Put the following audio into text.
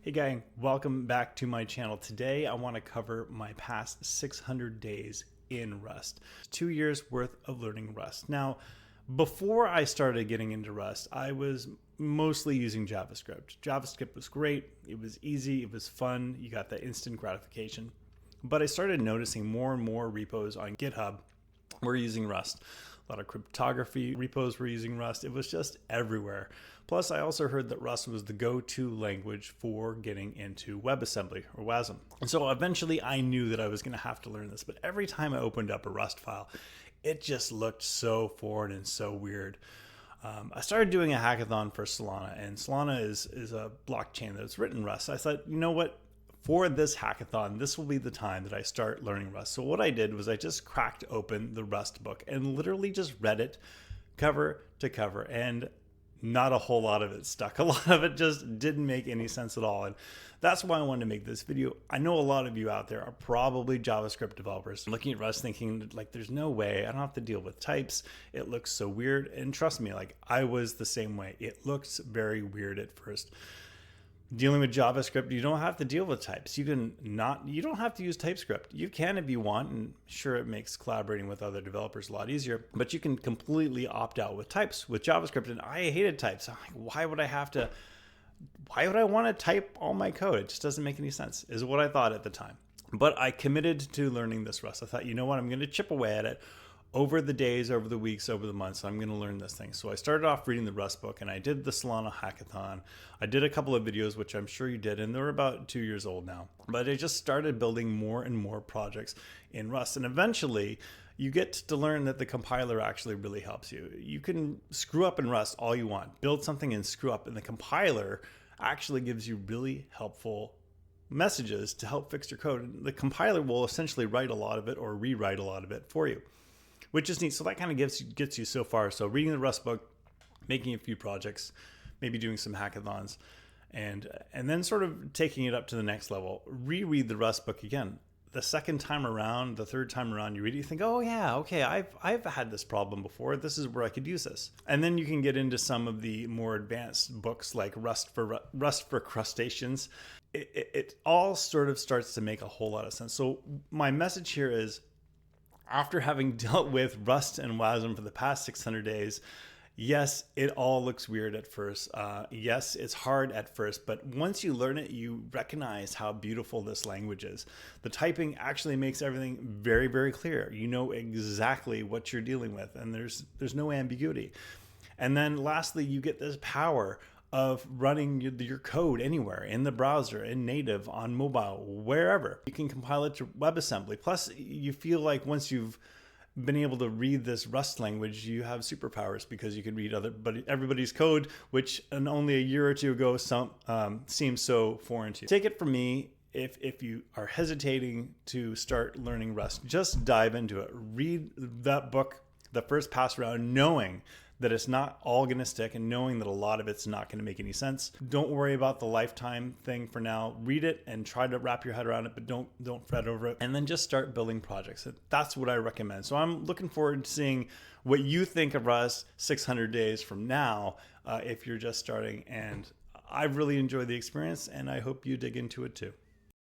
Hey gang, welcome back to my channel. Today I want to cover my past 600 days in Rust. 2 years worth of learning Rust. Now, before I started getting into Rust, I was mostly using JavaScript. JavaScript was great, it was easy, it was fun, you got that instant gratification. But I started noticing more and more repos on GitHub were using Rust. A lot of cryptography repos were using Rust. It was just everywhere. Plus, I also heard that Rust was the go-to language for getting into WebAssembly or WASM. And so eventually I knew that I was going to have to learn this. But every time I opened up a Rust file, it just looked so foreign and so weird. I started doing a hackathon for Solana, and Solana is a blockchain that's written in Rust. I thought, you know what? For this hackathon, this will be the time that I start learning Rust. So what I did was I just cracked open the Rust book and literally just read it cover to cover, and not a whole lot of it stuck. A lot of it just didn't make any sense at all. And that's why I wanted to make this video. I know a lot of you out there are probably JavaScript developers looking at Rust thinking like, there's no way I don't have to deal with types. It looks so weird. And trust me, like I was the same way. It looks very weird at first. Dealing with JavaScript, you don't have to deal with types. You don't have to use TypeScript. You can if you want, and sure, it makes collaborating with other developers a lot easier, but you can completely opt out with types with JavaScript. And I hated types. I'm like, why would I want to type all my code? It just doesn't make any sense, is what I thought at the time. But I committed to learning this Rust. I thought, you know what, I'm going to chip away at it over the days, over the weeks, over the months. I'm going to learn this thing. So I started off reading the Rust book, and I did the Solana hackathon. I did a couple of videos, which I'm sure you did, and they're about 2 years old now. But I just started building more and more projects in Rust. And eventually you get to learn that the compiler actually really helps you. You can screw up in Rust all you want, build something and screw up, and the compiler actually gives you really helpful messages to help fix your code. The compiler will essentially write a lot of it or rewrite a lot of it for you, which is neat. So that kind of gets you so far. So reading the Rust book, making a few projects, maybe doing some hackathons, and then sort of taking it up to the next level. Reread the Rust book again. The second time around, the third time around, you read it, you think, oh yeah, okay, I've had this problem before. This is where I could use this. And then you can get into some of the more advanced books like Rust for Crustaceans. It all sort of starts to make a whole lot of sense. So my message here is, after having dealt with Rust and WASM for the past 600 days, yes, it all looks weird at first. Yes, it's hard at first, but once you learn it, you recognize how beautiful this language is. The typing actually makes everything very, very clear. You know exactly what you're dealing with, and there's no ambiguity. And then lastly, you get this power of running your code anywhere, in the browser, in native, on mobile, wherever. You can compile it to WebAssembly. Plus, you feel like once you've been able to read this Rust language, you have superpowers because you can read everybody's code, which only a year or two ago seemed so foreign to you. Take it from me, if you are hesitating to start learning Rust, just dive into it. Read that book the first pass around, knowing that it's not all going to stick and knowing that a lot of it's not going to make any sense. Don't worry about the lifetime thing for now. Read it and try to wrap your head around it, but don't fret over it. And then just start building projects. That's what I recommend. So I'm looking forward to seeing what you think of Rust 600 days from now, if you're just starting. And I've really enjoyed the experience, and I hope you dig into it too.